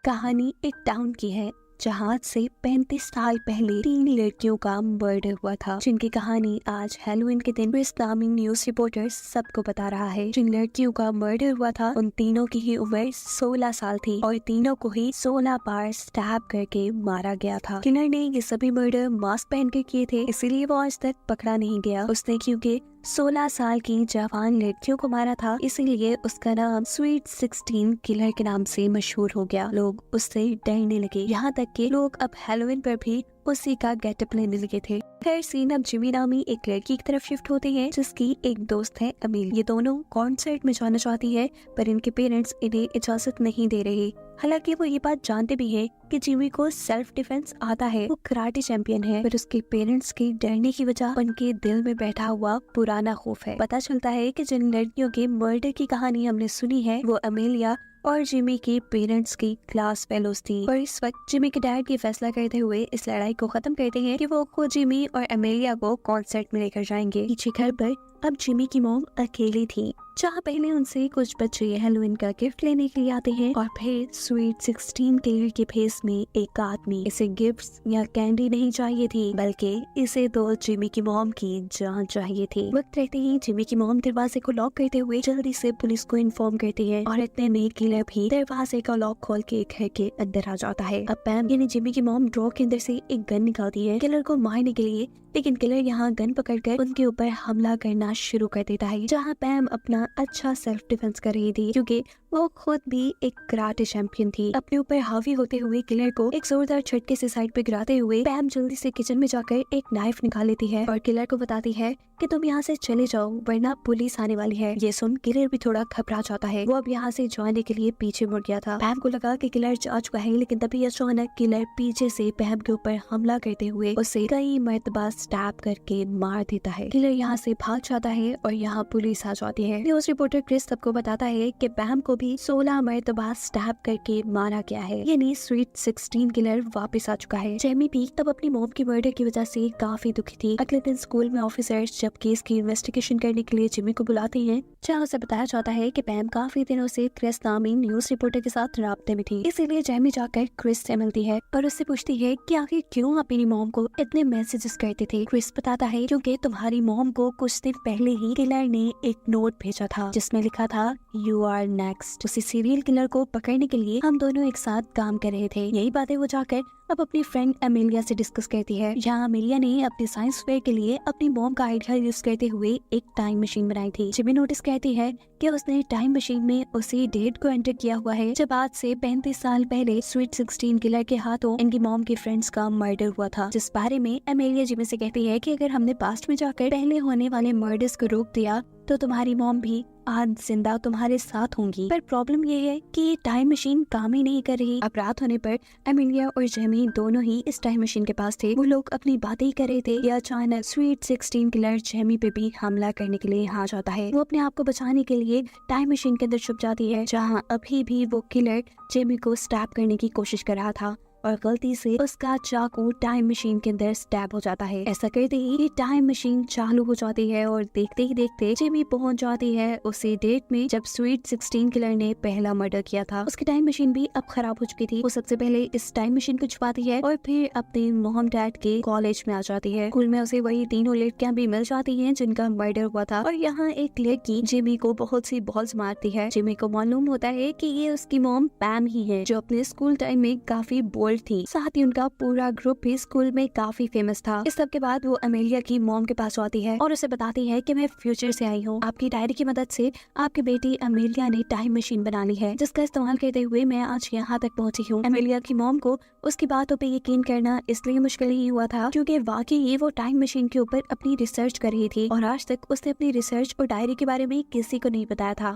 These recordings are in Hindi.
कहानी एक टाउन की है जहाँ से 35 साल पहले 3 लड़कियों का मर्डर हुआ था, जिनकी कहानी आज हैलोवीन के दिन क्रिस नामी न्यूज रिपोर्टर सबको बता रहा है। जिन लड़कियों का मर्डर हुआ था उन तीनों की ही उम्र 16 साल थी और तीनों को ही 16 बार स्टैब करके मारा गया था। किलर ने ये सभी मर्डर मास्क पहन के किए थे, इसीलिए वो आज तक पकड़ा नहीं गया। उसने क्योंकि 16 साल की जवान लड़कियों को मारा था, इसीलिए उसका नाम स्वीट 16 किलर के नाम से मशहूर हो गया। लोग उससे डरने लगे, यहाँ तक कि लोग अब हैलोवीन पर भी उसी का गेटअप लेने लगे थे। खैर सीन अब जिमी नामी एक लड़की की तरफ शिफ्ट होते हैं जिसकी एक दोस्त है अमील। ये दोनों कॉन्सर्ट में जाना चाहती है पर इनके पेरेंट्स इन्हें इजाजत नहीं दे रहे। हालांकि वो ये बात जानते भी हैं कि जिमी को सेल्फ डिफेंस आता है, वो कराटे चैंपियन है, पर उसके पेरेंट्स के डरने की वजह उनके दिल में बैठा हुआ पुराना खौफ है। पता चलता है कि जिन लड़कियों के मर्डर की कहानी हमने सुनी है वो अमेलिया और जिमी के पेरेंट्स की क्लास फेलोज थी। पर इस वक्त जिमी के डैड ये फैसला करते हुए इस लड़ाई को खत्म करते हैं कि वो खुद जिमी और अमेलिया को कॉन्सर्ट में लेकर जाएंगे। पीछे घर पर अब जिमी की मॉम अकेली थी, जहाँ पहले उनसे कुछ बच्चे हैलोवीन का गिफ्ट लेने के लिए आते हैं और फिर स्वीट 16 किलर के फेस में एक आदमी। इसे गिफ्ट्स या कैंडी नहीं चाहिए थी, बल्कि इसे तो जिमी की मॉम की जान चाहिए थी। वक्त रहते ही जिमी की मॉम दरवाजे को लॉक करते हुए जल्दी से पुलिस को इन्फॉर्म करती है और इतने में किलर भी दरवाजे का लॉक खोल के घर के अंदर आ जाता है। अब पैम यानी जिमी की मॉम ड्रॉ के अंदर से एक गन निकालती है किलर को मारने के लिए, लेकिन किलर यहाँ गन पकड़कर उनके ऊपर हमला करना शुरू कर देता है। जहाँ पैम अपना अच्छा सेल्फ डिफेंस कर रही थी क्योंकि वो खुद भी एक कराटे चैंपियन थी। अपने ऊपर हावी होते हुए किलर को एक जोरदार झटके से साइड पे गिराते हुए पैम जल्दी से किचन में जाकर एक नाइफ निकाल लेती है और किलर को बताती है कि तुम यहाँ से चले जाओ वरना पुलिस आने वाली है। ये सुन किलर भी थोड़ा घबरा जाता है। वो अब यहाँ से जाने के लिए पीछे मुड़ गया था। पैम को लगा कि किलर जा चुका है, लेकिन तभी अचानक किलर पीछे से पैम के ऊपर हमला करते हुए उसे कई मर्तबा स्टैब करके मार देता है। किलर यहाँ से भाग जाता है और यहाँ पुलिस आ जाती है। न्यूज रिपोर्टर क्रिस सबको बताता है कि पैम को भी 16 मर्तबा स्टैब करके मारा गया है, यानी स्वीट 16 किलर वापस आ चुका है। जेमी भी तब अपनी मॉम की मर्डर की वजह से काफी दुखी थी। अगले दिन स्कूल में ऑफिसर्स जब केस की इन्वेस्टिगेशन करने के लिए जिमी को बुलाते हैं, जहाँ उसे बताया जाता है कि पैम काफी दिनों से क्रिस नामी न्यूज रिपोर्टर के साथ राब्ते में थी, इसीलिए जेमी जाकर क्रिस से मिलती है और उससे पूछती है कि आखिर क्यों आप अपनी मॉम को इतने मैसेजेस करते थे। क्रिस बताता है क्योंकि तुम्हारी मॉम को कुछ दिन पहले ही किलर ने एक नोट भेजा था जिसमें लिखा था यू आर नेक्स्ट। उसी सीरियल किलर को पकड़ने के लिए हम दोनों एक साथ काम कर रहे थे। यही बातें वो जाकर अब अपनी फ्रेंड अमेलिया से डिस्कस करती है। यहाँ अमेलिया ने अपने साइंस फेयर के लिए अपनी मॉम का आइडिया यूज करते हुए एक टाइम मशीन बनाई थी। जिमी नोटिस करती है कि उसने टाइम मशीन में उसी डेट को एंटर किया हुआ है जब आज से 35 साल पहले स्वीट 16 किलर के हाथों इनकी मॉम के फ्रेंड्स का मर्डर हुआ था, जिस बारे में अमेलिया जिमी से कहती है कि अगर हमने पास्ट में जाकर पहले होने वाले मर्डर्स को रोक दिया तो तुम्हारी मॉम भी आज जिंदा तुम्हारे साथ होंगी। पर प्रॉब्लम ये है कि ये टाइम मशीन काम ही नहीं कर रही। अब रात होने पर अमेलिया और जेमी दोनों ही इस टाइम मशीन के पास थे। वो लोग अपनी बातें ही कर रहे थे कि अचानक स्वीट 16 किलर जेमी पे भी हमला करने के लिए यहाँ जाता है। वो अपने आप को बचाने के लिए टाइम मशीन के अंदर छुप जाती है, जहाँ अभी भी वो किलर जेमी को स्टैब करने की कोशिश कर रहा था और गलती से उसका चाकू टाइम मशीन के अंदर स्टैब हो जाता है। ऐसा करते ही टाइम मशीन चालू हो जाती है और देखते ही देखते जिमी पहुंच जाती है उसी डेट में जब स्वीट 16 किलर ने पहला मर्डर किया था। उसकी टाइम मशीन भी अब खराब हो चुकी थी। वो सबसे पहले इस टाइम मशीन को छुपाती है और फिर अपने मॉम डैड के कॉलेज में आ जाती है। स्कूल में उसे वही तीनों लड़कियां भी मिल जाती है जिनका मर्डर हुआ था और यहाँ एक लड़की जिमी को बहुत सी बॉल्स मारती है। जिमी को मालूम होता है कि ये उसकी मॉम पैम ही है जो अपने स्कूल टाइम में काफी बोल्ड थी। साथ ही उनका पूरा ग्रुप भी स्कूल में काफी फेमस था। इस सब के बाद वो अमेलिया की मॉम के पास आती है और उसे बताती है कि मैं फ्यूचर से आई हूँ। आपकी डायरी की मदद से आपकी बेटी अमेलिया ने टाइम मशीन बना ली है जिसका इस्तेमाल करते हुए मैं आज यहाँ तक पहुँची हूँ। अमेलिया की मॉम को उसकी बातों पे यकीन करना इसलिए मुश्किल ही हुआ था क्योंकि वाकई वो टाइम मशीन के ऊपर अपनी रिसर्च कर रही थी और आज तक उसने अपनी रिसर्च और डायरी के बारे में किसी को नहीं बताया था।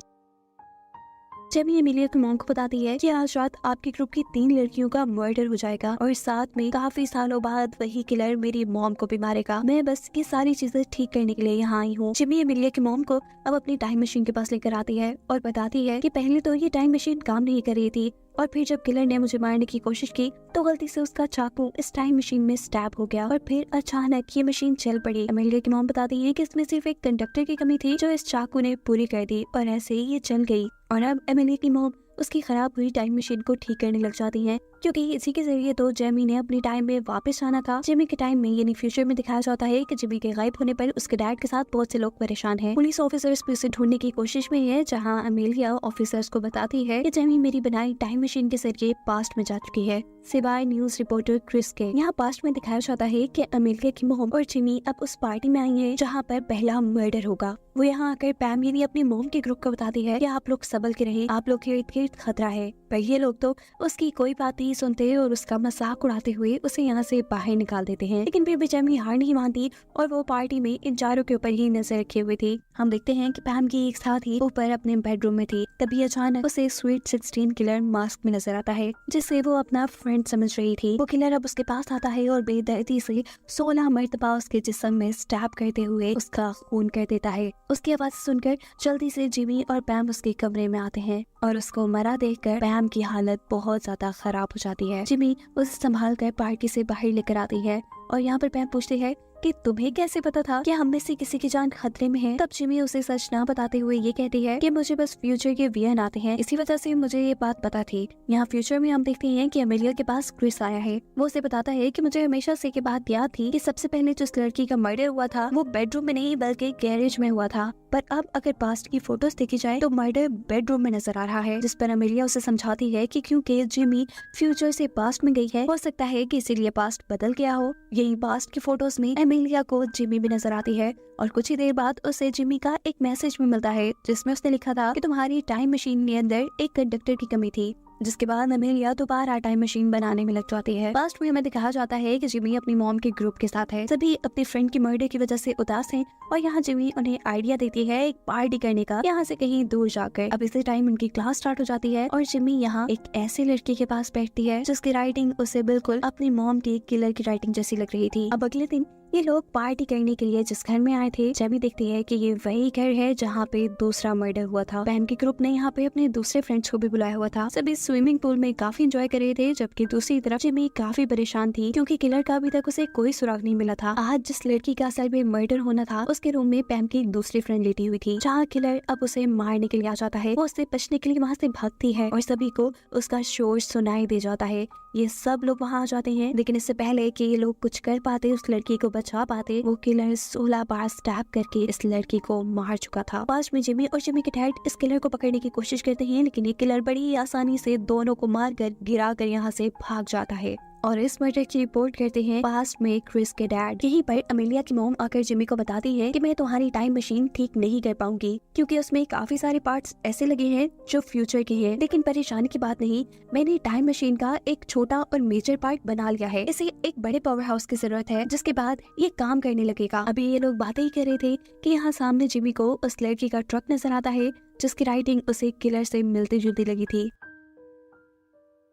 जेमी अमेलिया की मॉम को बताती है कि आज रात आपके ग्रुप की 3 लड़कियों का मर्डर हो जाएगा और साथ में काफी सालों बाद वही किलर मेरी मॉम को भी मारेगा। मैं बस ये सारी चीजें ठीक करने के लिए यहाँ आई हूँ। जेमी अमेलिया की मॉम को अब अपनी टाइम मशीन के पास लेकर आती है और बताती है कि पहले तो ये टाइम मशीन काम नहीं कर रही थी और फिर जब किलर ने मुझे मारने की कोशिश की तो गलती से उसका चाकू इस टाइम मशीन में स्टैब हो गया और फिर अचानक ये मशीन चल पड़ी। अमेलिया की मॉम बताती है कि इसमें सिर्फ एक कंडक्टर की कमी थी जो इस चाकू ने पूरी कर दी और ऐसे ही ये चल गई। और अब अमेलिया की मॉम उसकी खराब हुई टाइम मशीन को ठीक करने लग जाती हैं, क्योंकि इसी के जरिए तो जेमी ने अपनी टाइम में वापस आना था। जेमी के टाइम में यानी फ्यूचर में दिखाया जाता है कि जेमी के गायब होने पर उसके डैड के साथ बहुत से लोग परेशान हैं। पुलिस ऑफिसर्स भी उसे ढूंढने की कोशिश में है, जहां अमेलिया ऑफिसर्स को बताती है कि जेमी मेरी बनाई टाइम मशीन के जरिए पास्ट में जा चुकी है, सिवाय न्यूज रिपोर्टर क्रिस के। यहाँ पास्ट में दिखाया जाता है कि अमेलिया की मोम और जिमी अब उस पार्टी में आई है जहाँ पर पहला मर्डर होगा। वो यहाँ आकर पैम यानी अपनी मोम के ग्रुप को बताती है कि आप लोग संभल के रहें, आप लोग के इर्द गिर्द खतरा है। पर ये लोग तो उसकी कोई बात नहीं सुनते और उसका मजाक उड़ाते हुए उसे यहाँ से बाहर निकाल देते हैं। लेकिन फिर भी जेमी हार नहीं मानती और वो पार्टी में इन चारों के ऊपर ही नजर रखे हुए थी। हम देखते हैं कि पैम की एक साथी ऊपर अपने बेडरूम में थी, तभी अचानक उसे स्वीट 16 किलर मास्क में नजर आता है, जिसे वो अपना फ्रेंड समझ रही थी। वो किलर अब उसके पास आता है और बेदर्दी से 16 मर्तबा उसके जिस्म में स्टैब करते हुए उसका खून कर देता है। उसकी आवाज सुनकर जल्दी से जिमी और पैम उसके कमरे में आते हैं और उसको मरा देखकर पैम की हालत बहुत ज्यादा खराब हो जाती है। जिमी उसे संभाल कर पार्टी से बाहर लेकर आती है और यहाँ पर पैम पूछती है कि तुम्हें कैसे पता था कि हम में से किसी की जान खतरे में है। तब जिमी उसे सच ना बताते हुए ये कहती है कि मुझे बस फ्यूचर के वियन आते हैं, इसी वजह से मुझे ये बात पता थी। यहाँ फ्यूचर में हम देखते हैं कि अमेलिया के पास क्रिस आया है। वो उसे बताता है कि मुझे हमेशा से की बात याद थी कि सबसे पहले जिस लड़की का मर्डर हुआ था वो बेडरूम में नहीं बल्कि गैरेज में हुआ था, पर अब अगर पास्ट की फोटोज देखी जाए तो मर्डर बेडरूम में नजर आ रहा है। जिस पर अमेलिया उसे समझाती है कि क्योंकि जिमी फ्यूचर से पास्ट में गई है, हो सकता है कि इसीलिए पास्ट बदल गया हो। यही पास्ट की फोटोज में अमेलिया को जिमी भी नजर आती है और कुछ ही देर बाद उसे जिमी का एक मैसेज भी मिलता है, जिसमें उसने लिखा था कि तुम्हारी टाइम मशीन के अंदर एक कंडक्टर की कमी थी। जिसके बाद अमेलिया दोबारा टाइम मशीन बनाने में लग जाती है। पास्ट में हमें दिखाया जाता है कि जिमी अपनी मॉम के ग्रुप के साथ है। सभी अपनी फ्रेंड की मर्डर की वजह से उदास हैं और यहाँ जिमी उन्हें आइडिया देती है एक पार्टी करने का, यहाँ से कहीं दूर जाकर। अब इसी टाइम उनकी क्लास स्टार्ट हो जाती है और जिमी यहाँ एक ऐसे लड़की के पास बैठती है जिसकी राइटिंग उसे बिल्कुल अपनी मॉम की किलर की राइटिंग जैसी लग रही थी। अब अगले दिन ये लोग पार्टी करने के लिए जिस घर में आए थे, जेमी देखती है कि ये वही घर है जहाँ पे दूसरा मर्डर हुआ था। पैम के ग्रुप ने यहाँ पे अपने दूसरे फ्रेंड्स को भी बुलाया हुआ था। सभी स्विमिंग पूल में काफी एंजॉय कर रहे थे, जबकि दूसरी तरफ जेमी काफी परेशान थी क्योंकि किलर का अभी तक उसे कोई सुराग नहीं मिला था। आज जिस लड़की का असल में मर्डर होना था उसके रूम में पैम की एक दूसरी फ्रेंड लेटी हुई थी, जहाँ किलर अब उसे मारने के लिए आ जाता है। वो उससे बचने के लिए वहाँ से भागती है और सभी को उसका शोर सुनाई दे जाता है। ये सब लोग वहाँ आ जाते हैं, लेकिन इससे पहले कि ये लोग कुछ कर पाते, उस लड़की को बचा पाते, वो किलर 16 बार स्टैब करके इस लड़की को मार चुका था। पास में जिमी और जिमी के डैड इस किलर को पकड़ने की कोशिश करते हैं, लेकिन ये किलर बड़ी ही आसानी से दोनों को मारकर गिराकर यहाँ से भाग जाता है और इस मर्डर की रिपोर्ट करते हैं पास्ट में क्रिस के डैड। यहीं पर अमेलिया की मॉम आकर जिमी को बताती है कि मैं तुम्हारी टाइम मशीन ठीक नहीं कर पाऊंगी क्योंकि उसमें काफी सारे पार्ट्स ऐसे लगे हैं जो फ्यूचर के हैं। लेकिन परेशानी की बात नहीं, मैंने टाइम मशीन का एक छोटा और मेजर पार्ट बना लिया है। इसे एक बड़े पावर हाउस की जरूरत है जिसके बाद ये काम करने लगेगा। अभी ये लोग बातें ही कर रहे थे कि यहाँ सामने जिमी को उस लड़की का ट्रक नजर आता है जिसकी राइटिंग उसे किलर से मिलती जुलती लगी थी।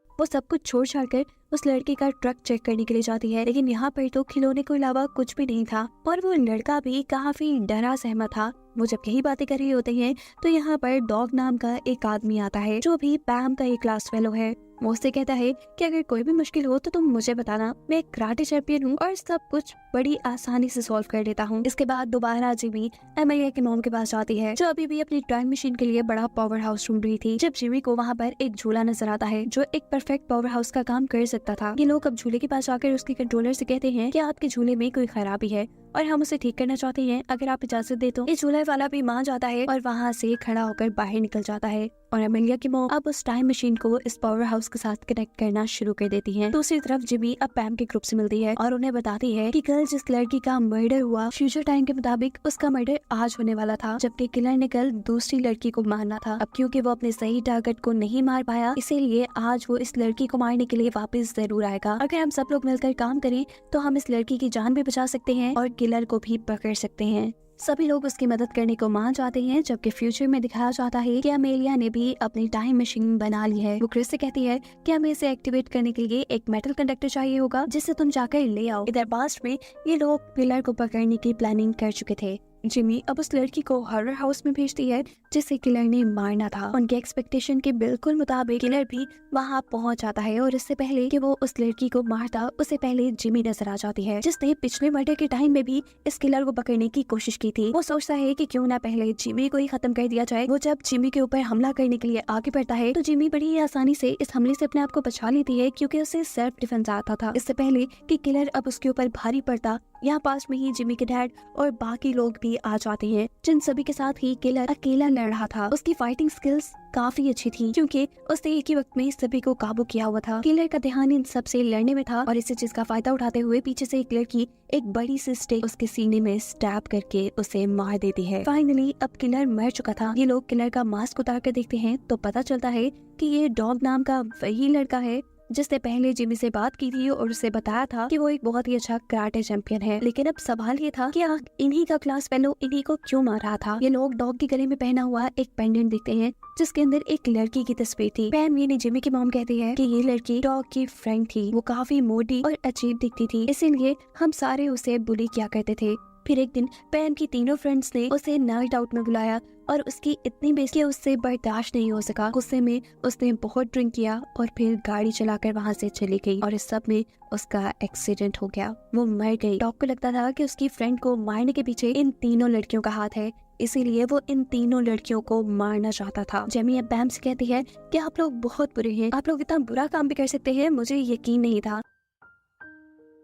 वो सब कुछ छोड़ छाड़ कर उस लड़की का ट्रक चेक करने के लिए जाती है, लेकिन यहाँ पर तो खिलौने के अलावा कुछ भी नहीं था और वो लड़का भी काफी डरा सहमा था। वो जब यही बातें कर रहे होते हैं तो यहाँ पर डॉग नाम का एक आदमी आता है जो भी पैम का एक क्लास फेलो है। वो उससे कहता है कि अगर कोई भी मुश्किल हो तो तुम मुझे बताना, मैं एक कराटे चैंपियन हूँ और सब कुछ बड़ी आसानी से सॉल्व कर लेता हूँ। इसके बाद दोबारा जिमी अमेलिया के मॉम के पास जाती है जो अभी भी अपनी टाइम मशीन के लिए बड़ा पावर हाउस ढूंढ रही थी। जब जिमी को वहाँ पर एक झूला नजर आता है जो एक परफेक्ट पावर हाउस का काम कर सकता था। ये लोग अब झूले के पास जाकर उसके कंट्रोलर से कहते हैं कि आपके झूले में कोई खराबी है और हम उसे ठीक करना चाहते हैं, अगर आप इजाजत दे तो। इस झूले वाला भी मान जाता है और वहाँ से खड़ा होकर बाहर निकल जाता है और अमेलिया की मॉम अब उस टाइम मशीन को इस पावर हाउस के साथ कनेक्ट करना शुरू कर देती है। दूसरी तरफ जिमी अब पैम के ग्रुप से मिलती है और उन्हें बताती है कि कल जिस लड़की का मर्डर हुआ फ्यूचर टाइम के मुताबिक उसका मर्डर आज होने वाला था, जबकि किलर ने कल दूसरी लड़की को मारना था। अब क्योंकि वो अपने सही टारगेट को नहीं मार पाया, इसीलिए आज वो इस लड़की को मारने के लिए वापस जरूर आएगा। अगर हम सब लोग मिलकर काम करें तो हम इस लड़की की जान भी बचा सकते हैं और किलर को भी पकड़ सकते हैं। सभी लोग उसकी मदद करने को मान जाते हैं, जबकि फ्यूचर में दिखाया जाता है कि अमेलिया ने भी अपनी टाइम मशीन बना ली है। वो क्रिस से कहती है कि हमें इसे एक्टिवेट करने के लिए एक मेटल कंडक्टर चाहिए होगा जिसे तुम जाकर ले आओ। इधर पास्ट में ये लोग किलर को पकड़ने की प्लानिंग कर चुके थे। जिमी अब उस लड़की को हॉरर हाउस में भेजती है जिसे किलर ने मारना था। उनके एक्सपेक्टेशन के बिल्कुल मुताबिक किलर भी वहाँ पहुँच जाता है और इससे पहले कि वो उस लड़की को मारता उससे पहले जिमी नजर आ जाती है, जिसने पिछले मर्डर के टाइम में भी इस किलर को पकड़ने की कोशिश की थी। वो सोचता है कि क्यों ना पहले जिमी को ही खत्म कर दिया जाए। वो जब जिमी के ऊपर हमला करने के लिए आगे बढ़ता है तो जिमी बड़ी ही आसानी से इस हमले से अपने आप को बचा लेती है, क्योंकि उसे सेल्फ डिफेंस आता था। इससे पहले कि किलर अब उसके ऊपर भारी पड़ता, यहाँ पास में ही जिमी के डैड और बाकी लोग भी आ जाते हैं, जिन सभी के साथ ही किलर अकेला लड़ रहा था। उसकी फाइटिंग स्किल्स काफी अच्छी थी, क्योंकि उसने एक ही वक्त में सभी को काबू किया हुआ था। किलर का ध्यान इन सबसे लड़ने में था और इसी चीज का फायदा उठाते हुए पीछे से एक लड़की एक बड़ी सी स्टिक उसके सीने में स्टैब करके उसे मार देती है। फाइनली अब किलर मर चुका था। ये लोग किलर का मास्क उतार कर देखते हैं तो पता चलता है कि ये डॉग नाम का वही लड़का है जिसने पहले जिमी से बात की थी और उसे बताया था कि वो एक बहुत ही अच्छा कराटे चैंपियन है। लेकिन अब सवाल ये था कि इन्हीं का क्लास फेलो इन्हीं को क्यों मार रहा था। ये लोग डॉग के गले में पहना हुआ एक पेंडेंट देखते हैं जिसके अंदर एक लड़की की तस्वीर थी। पैम यानी जिमी की मॉम कहती है कि ये लड़की डॉग की फ्रेंड थी। वो काफी मोटी और अजीब दिखती थी, इसीलिए हम सारे उसे बुली किया करते थे। फिर एक दिन पैम की तीनों फ्रेंड्स ने उसे नाइट आउट में बुलाया और उसकी इतनी बेइज्जती उससे बर्दाश्त नहीं हो सका। गुस्से में उसने बहुत ड्रिंक किया और फिर गाड़ी चलाकर वहाँ से चली गई और इस सब में उसका एक्सीडेंट हो गया। वो मर गई। डॉग को लगता था कि उसकी फ्रेंड को मारने के पीछे इन तीनों लड़कियों का हाथ है, इसीलिए वो इन तीनों लड़कियों को मारना चाहता था। जेमी अब पैम से कहती है कि आप लोग बहुत बुरे हैं, आप लोग इतना बुरा काम भी कर सकते हैं, मुझे यकीन नहीं था।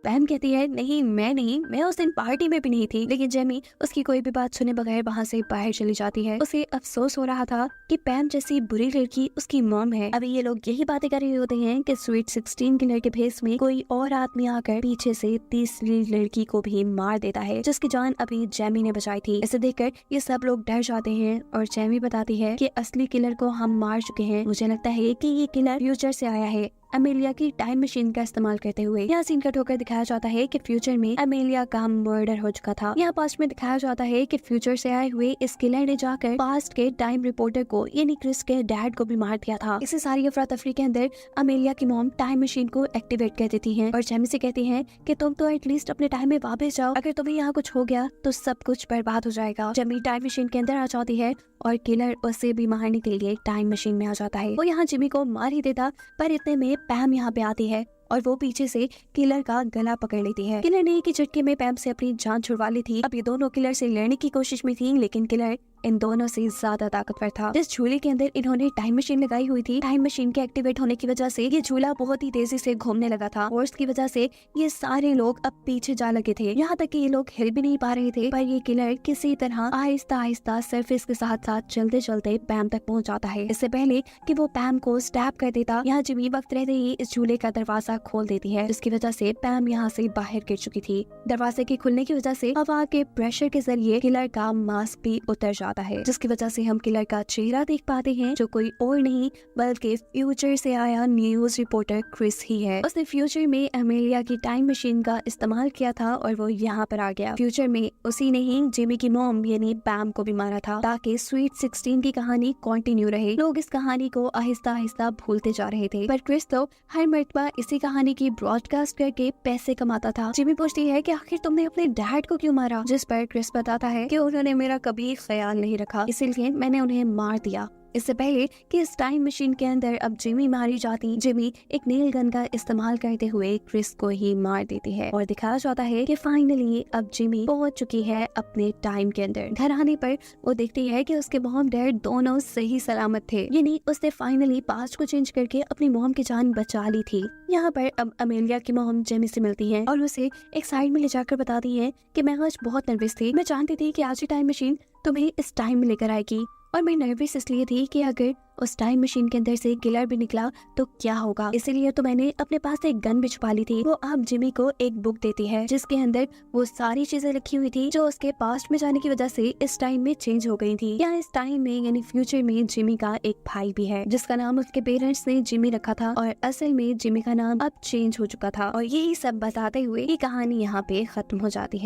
पैम कहती है नहीं मैं उस दिन पार्टी में भी नहीं थी। लेकिन जेमी उसकी कोई भी बात सुने बगैर वहाँ से बाहर चली जाती है। उसे अफसोस हो रहा था कि पैम जैसी बुरी लड़की उसकी मॉम है। अभी ये लोग यही बातें कर रहे होते हैं कि स्वीट 16 किलर के भेस में कोई और आदमी आकर पीछे से तीसरी लड़की को भी मार देता है, जिसकी जान अभी जेमी ने बचाई थी। इसे देखकर ये सब लोग डर जाते हैं और जेमी बताती है कि असली किलर को हम मार चुके हैं। मुझे लगता है कि ये किलर फ्यूचर से आया है अमेलिया की टाइम मशीन का इस्तेमाल करते हुए। यहाँ सीन कट होकर दिखाया जाता है कि फ्यूचर में अमेलिया का मर्डर हो चुका था। यहाँ पास्ट में दिखाया जाता है कि फ्यूचर से आए हुए इस किलर ने जाकर पास्ट के टाइम रिपोर्टर को यानी क्रिस के डैड को भी मार दिया था। इसी सारी अफरा तफरी के अंदर अमेलिया की मॉम टाइम मशीन को एक्टिवेट कर देती है और जेमी से कहती है कि तुम तो एटलीस्ट अपने टाइम में वापस जाओ, अगर तुम्हें यहाँ कुछ हो गया तो सब कुछ बर्बाद हो जाएगा। जेमी टाइम मशीन के अंदर आ जाती है और किलर उसे भी मारने के लिए टाइम मशीन में आ जाता है। वो यहाँ जिमी को मार ही देता, पर इतने में पैम यहाँ पे आती है और वो पीछे से किलर का गला पकड़ लेती है। किलर ने एक ही झटके में पैम से अपनी जान छुड़वा ली थी। अब ये दोनों किलर से लड़ने की कोशिश में थी, लेकिन किलर इन दोनों से ज्यादा ताकतवर था। जिस झूले के अंदर इन्होंने टाइम मशीन लगाई हुई थी, टाइम मशीन के एक्टिवेट होने की वजह से ये झूला बहुत ही तेजी से घूमने लगा था और इसकी वजह से ये सारे लोग अब पीछे जा लगे थे। यहाँ तक कि ये लोग हिल भी नहीं पा रहे थे, पर ये किलर किसी तरह आहिस्ता आहिस्ता सरफेस के साथ साथ चलते चलते पैम तक पहुँच जाता है। इससे पहले कि वो पैम को स्टैब कर देता, यहाँ जिमी वक्त रहते ही इस झूले का दरवाजा खोल देती है, जिसकी वजह से पैम यहाँ से बाहर गिर चुकी थी। दरवाजे के खुलने की वजह से हवा के प्रेशर के जरिए किलर का मास्क भी उतर जाता है, जिसकी वजह से हम किलर का चेहरा देख पाते हैं, जो कोई और नहीं बल्कि फ्यूचर से आया न्यूज रिपोर्टर क्रिस ही है। उसने फ्यूचर में अमेलिया की टाइम मशीन का इस्तेमाल किया था और वो यहाँ पर आ गया। फ्यूचर में उसी ने ही जिमी की मॉम यानी पैम को भी मारा था, ताकि स्वीट 16 की कहानी कंटिन्यू रहे। लोग इस कहानी को आहिस्ता आहिस्ता भूलते जा रहे थे, पर क्रिस तो हर मर्तबा इसी कहानी की ब्रॉडकास्ट करके पैसे कमाता था। जिमी पूछती है कि आखिर तुमने अपने डैड को क्यों मारा, जिस पर क्रिस बताता है कि उन्होंने मेरा कभी ख्याल नहीं रखा, इसलिए मैंने उन्हें मार दिया। इससे पहले कि इस टाइम मशीन के अंदर अब जिमी मारी जाती, जिमी एक नेल गन का इस्तेमाल करते हुए क्रिस को ही मार देती है और दिखाया जाता है कि फाइनली अब जिमी पहुंच चुकी है अपने टाइम के अंदर। घर आने पर वो देखती है कि उसके मॉम डैड दोनों सही सलामत थे, यानी उसने फाइनली पास्ट को चेंज करके अपनी मॉम की जान बचा ली थी। यहाँ पर अब अमेलिया की मॉम जिमी से मिलती है और उसे एक साइड में ले जाकर बताती है कि मैं आज बहुत नर्वस थी, मैं जानती थी कि आज ही टाइम मशीन तुम्हें इस टाइम में लेकर आएगी और मैं नर्वस इसलिए थी कि अगर उस टाइम मशीन के अंदर से किलर भी निकला तो क्या होगा, इसीलिए तो मैंने अपने पास एक गन भी छुपा ली थी। वो अब जिमी को एक बुक देती है जिसके अंदर वो सारी चीजें रखी हुई थी जो उसके पास्ट में जाने की वजह से इस टाइम में चेंज हो गई थी। या इस टाइम में यानी फ्यूचर में जिमी का एक भाई भी है जिसका नाम उसके पेरेंट्स ने जिमी रखा था और असल में जिमी का नाम अब चेंज हो चुका था। और यही सब बताते हुए ये कहानी यहाँ पे खत्म हो जाती है।